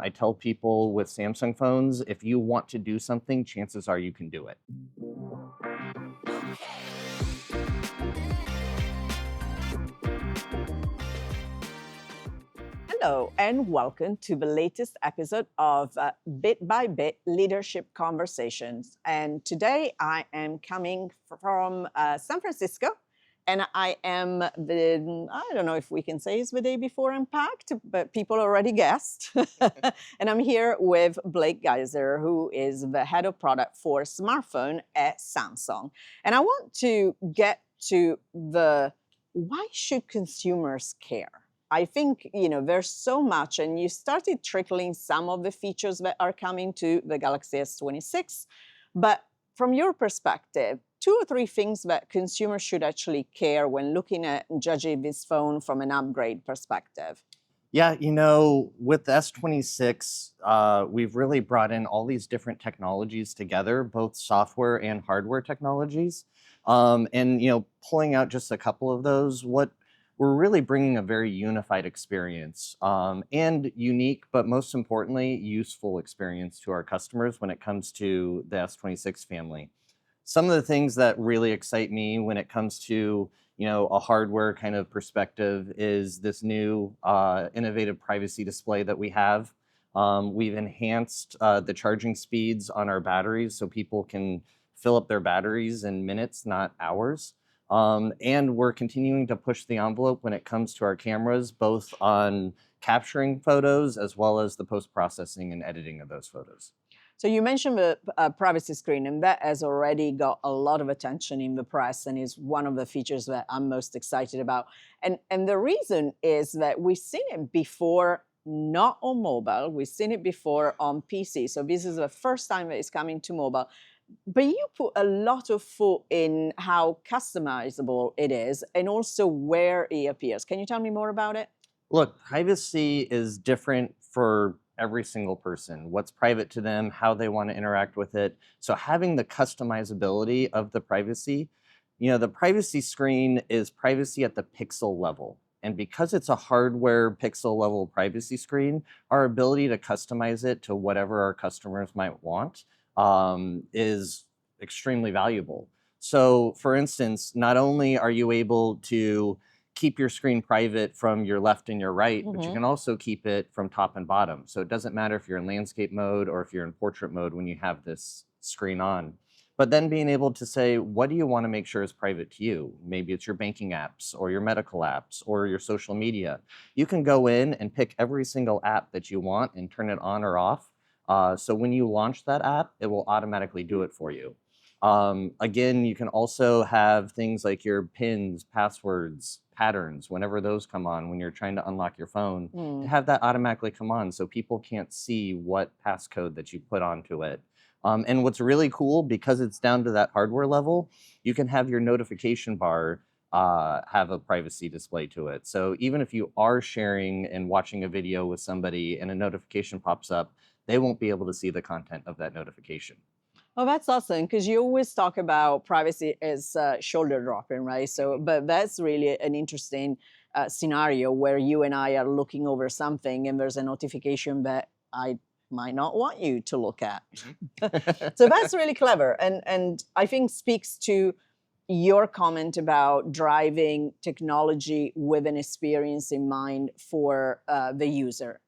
I tell people with Samsung phones, if you want to do something, chances are you can do it. Hello, and welcome to the latest episode of Bit by Bit Leadership Conversations. And today I am coming from San Francisco, and I don't know if we can say it's the day before Unpacked, but people already guessed. And I'm here with Blake Gaiser, who is the head of product for smartphone at Samsung. And I want to get to the why should consumers care? I think, there's so much, and you started trickling some of the features that are coming to the Galaxy S26. But from your perspective, 2 or 3 things that consumers should actually care when looking at judging this phone from an upgrade perspective. Yeah, with the S26, we've really brought in all these different technologies together, both software and hardware technologies. Pulling out just a couple of those, what we're really bringing a very unified experience and unique, but most importantly, useful experience to our customers when it comes to the S26 family. Some of the things that really excite me when it comes to a hardware kind of perspective is this new innovative privacy display that we have. We've enhanced the charging speeds on our batteries so people can fill up their batteries in minutes, not hours. And we're continuing to push the envelope when it comes to our cameras, both on capturing photos as well as the post-processing and editing of those photos. So you mentioned the privacy screen, and that has already got a lot of attention in the press and is one of the features that I'm most excited about. And the reason is that we've seen it before, not on mobile, we've seen it before on PC. So this is the first time that it's coming to mobile. But you put a lot of thought in how customizable it is and also where it appears. Can you tell me more about it? Look, privacy is different for every single person, what's private to them, how they want to interact with it. So having the customizability of the privacy, the privacy screen is privacy at the pixel level. And because it's a hardware pixel level privacy screen, our ability to customize it to whatever our customers might want is extremely valuable. So for instance, not only are you able to keep your screen private from your left and your right, but you can also keep it from top and bottom. So it doesn't matter if you're in landscape mode or if you're in portrait mode when you have this screen on. But then being able to say, what do you want to make sure is private to you? Maybe it's your banking apps or your medical apps or your social media. You can go in and pick every single app that you want and turn it on or off. So when you launch that app, it will automatically do it for you. Again, you can also have things like your pins, passwords, patterns, whenever those come on, when you're trying to unlock your phone, to have that automatically come on so people can't see what passcode that you put onto it. And what's really cool, because it's down to that hardware level, you can have your notification bar have a privacy display to it. So even if you are sharing and watching a video with somebody and a notification pops up, they won't be able to see the content of that notification. Oh, that's awesome, because you always talk about privacy as shoulder dropping, right? So, but that's really an interesting scenario where you and I are looking over something and there's a notification that I might not want you to look at. So that's really clever. And I think speaks to your comment about driving technology with an experience in mind for the user.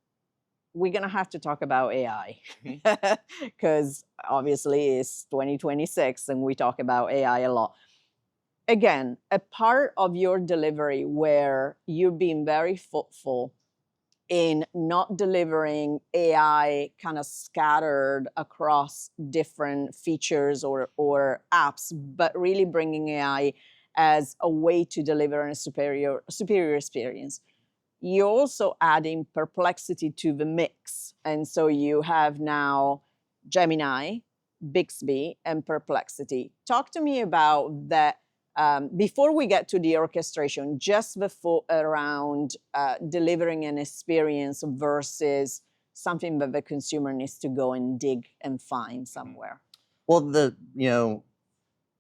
We're going to have to talk about AI because obviously it's 2026 and we talk about AI a lot. Again, a part of your delivery where you're being very thoughtful in not delivering AI kind of scattered across different features or apps, but really bringing AI as a way to deliver a superior experience. You're also adding perplexity to the mix. And so you have now Gemini, Bixby, and Perplexity. Talk to me about that. Before we get to the orchestration, just the thought around delivering an experience versus something that the consumer needs to go and dig and find somewhere. Well,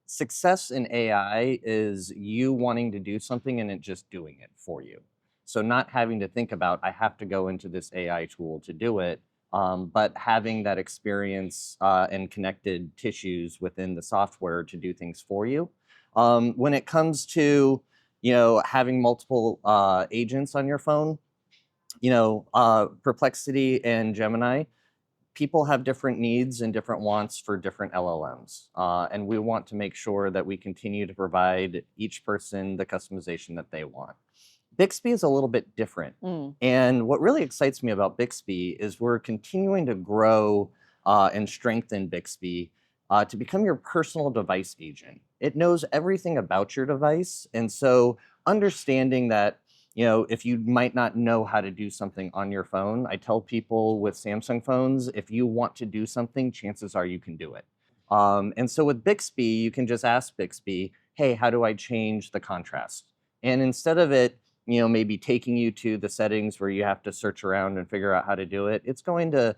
success in AI is you wanting to do something and it just doing it for you. So not having to think about, I have to go into this AI tool to do it. but having that experience and connected tissues within the software to do things for you. When it comes to, having multiple agents on your phone, Perplexity and Gemini, people have different needs and different wants for different LLMs. And we want to make sure that we continue to provide each person the customization that they want. Bixby is a little bit different. And what really excites me about Bixby is we're continuing to grow and strengthen Bixby to become your personal device agent. It knows everything about your device. And so understanding that, if you might not know how to do something on your phone, I tell people with Samsung phones, if you want to do something, chances are you can do it. And so with Bixby, you can just ask Bixby, hey, how do I change the contrast? And instead of it, maybe taking you to the settings where you have to search around and figure out how to do it, it's going to,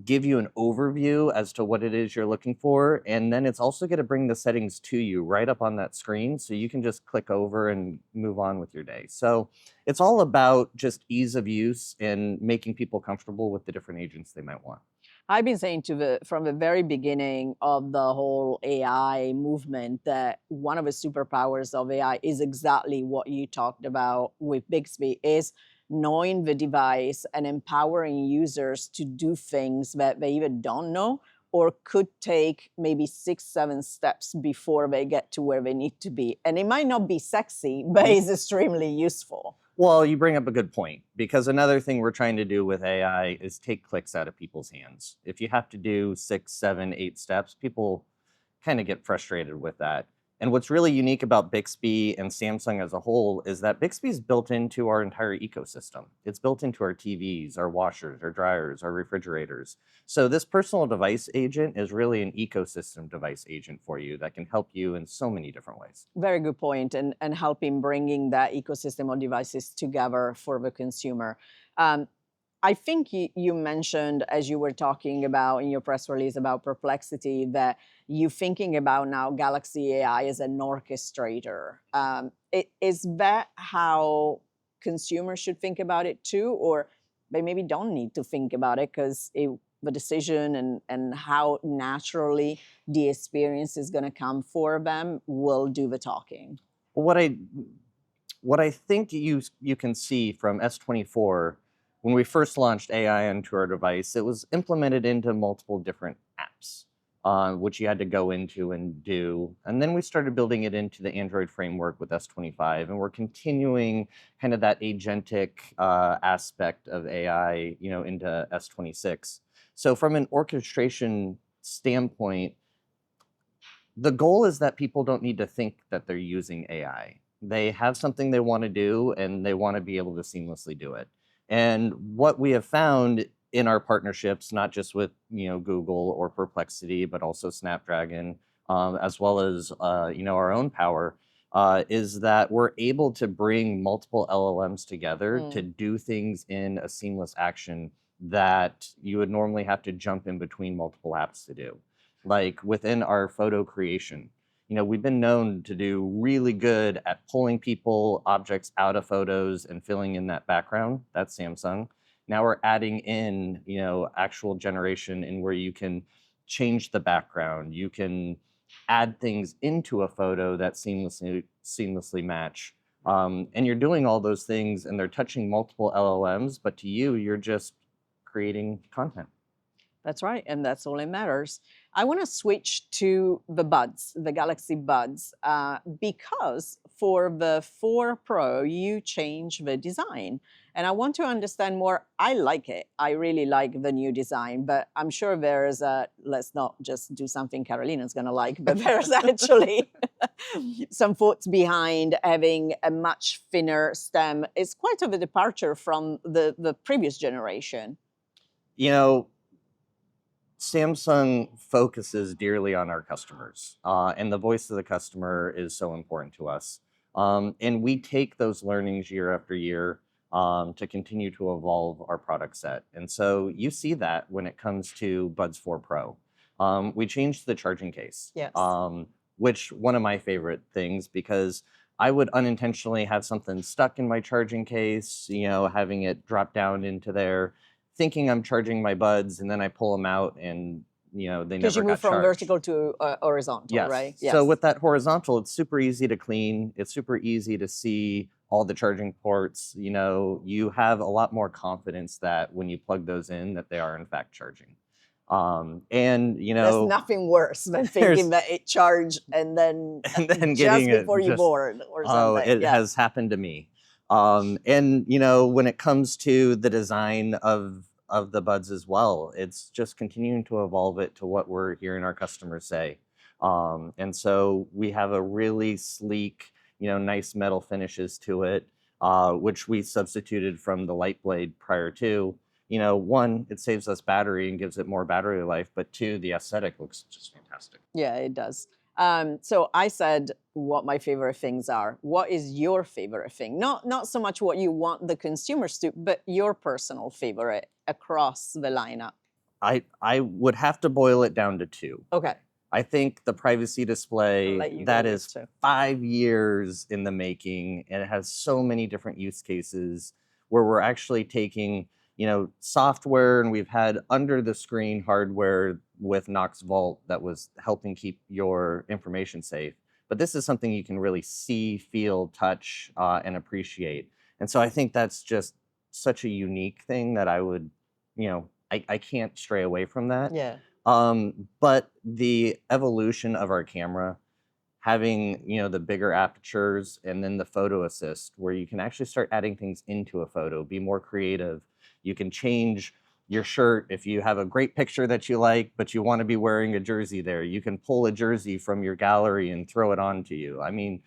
give you an overview as to what it is you're looking for. And then it's also going to bring the settings to you right up on that screen. So you can just click over and move on with your day. So it's all about just ease of use and making people comfortable with the different agents they might want. I've been saying from the very beginning of the whole AI movement that one of the superpowers of AI is exactly what you talked about with Bixby, is knowing the device and empowering users to do things that they either don't know or could take maybe 6, 7 steps before they get to where they need to be. And it might not be sexy, but it's extremely useful. Well, you bring up a good point, because another thing we're trying to do with AI is take clicks out of people's hands. If you have to do 6, 7, 8 steps, people kind of get frustrated with that. And what's really unique about Bixby and Samsung as a whole is that Bixby is built into our entire ecosystem. It's built into our TVs, our washers, our dryers, our refrigerators. So this personal device agent is really an ecosystem device agent for you that can help you in so many different ways. Very good point, and helping bringing that ecosystem of devices together for the consumer. I think you mentioned, as you were talking about in your press release about Perplexity, that you're thinking about now Galaxy AI as an orchestrator. Is that how consumers should think about it too? Or they maybe don't need to think about it because the decision and how naturally the experience is going to come for them will do the talking? What I think you can see from S24, when we first launched AI onto our device, it was implemented into multiple different apps, which you had to go into and do. And then we started building it into the Android framework with S25, and we're continuing kind of that agentic aspect of AI, into S26. So from an orchestration standpoint, the goal is that people don't need to think that they're using AI. They have something they want to do, and they want to be able to seamlessly do it. And what we have found in our partnerships, not just with Google or Perplexity, but also Snapdragon, as well as our own power, is that we're able to bring multiple LLMs together to do things in a seamless action that you would normally have to jump in between multiple apps to do. Like within our photo creation, we've been known to do really good at pulling people, objects out of photos and filling in that background. That's Samsung. Now we're adding in, actual generation in where you can change the background. You can add things into a photo that seamlessly match. And you're doing all those things, and they're touching multiple LLMs, but to you, you're just creating content. That's right, and that's all that matters. I want to switch to the buds, the Galaxy Buds, because for the 4 Pro, you change the design. And I want to understand more. I like it. I really like the new design, but I'm sure there's let's not just do something Carolina's going to like, but there's actually some thoughts behind having a much thinner stem. It's quite of a departure from the previous generation. Samsung focuses dearly on our customers, and the voice of the customer is so important to us. And we take those learnings year after year to continue to evolve our product set. And so you see that when it comes to Buds 4 Pro. We changed the charging case, Yes. Which one of my favorite things, because I would unintentionally have something stuck in my charging case, having it drop down into there, thinking I'm charging my buds, and then I pull them out and they Because never you move got from charged. vertical to horizontal, Yes. right? So with that horizontal, it's super easy to clean. It's super easy to see all the charging ports. You have a lot more confidence that when you plug those in, that they are in fact charging. And there's nothing worse than thinking that it charged and then then just getting it before you just board or something. it has happened to me. And when it comes to the design of the buds as well, it's just continuing to evolve it to what we're hearing our customers say. And so we have a really sleek, nice metal finishes to it, which we substituted from the light blade prior to. One, it saves us battery and gives it more battery life, but two, the aesthetic looks just fantastic. Yeah, it does. So I said what my favorite things are. What is your favorite thing? Not so much what you want the consumers to, but your personal favorite across the lineup. I would have to boil it down to two. Okay. I think the privacy I'll let display, you that go is with two. 5 years in the making, and it has so many different use cases where we're actually taking, software, and we've had under the screen hardware with Knox Vault that was helping keep your information safe. But this is something you can really see, feel, touch, and appreciate. And so I think that's just such a unique thing that I would, I can't stray away from that. Yeah. But the evolution of our camera, having the bigger apertures, and then the photo assist, where you can actually start adding things into a photo, be more creative. You can change your shirt if you have a great picture that you like, but you want to be wearing a jersey there. You can pull a jersey from your gallery and throw it onto you. I mean,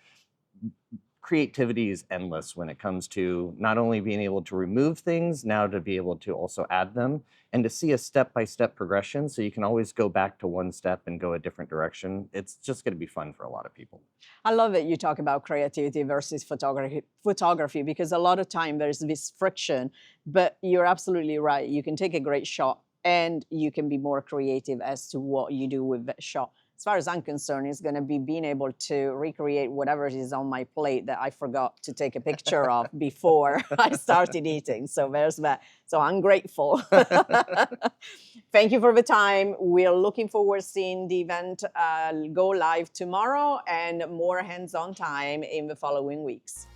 creativity is endless when it comes to not only being able to remove things, now to be able to also add them, and to see a step-by-step progression, so you can always go back to one step and go a different direction. It's just going to be fun for a lot of people. I love that you talk about creativity versus photography, because a lot of time there's this friction, but you're absolutely right. You can take a great shot and you can be more creative as to what you do with that shot. As far as I'm concerned, it's going to be being able to recreate whatever is on my plate that I forgot to take a picture of before I started eating. So there's that. So I'm grateful. Thank you for the time. We're looking forward to seeing the event go live tomorrow and more hands-on time in the following weeks.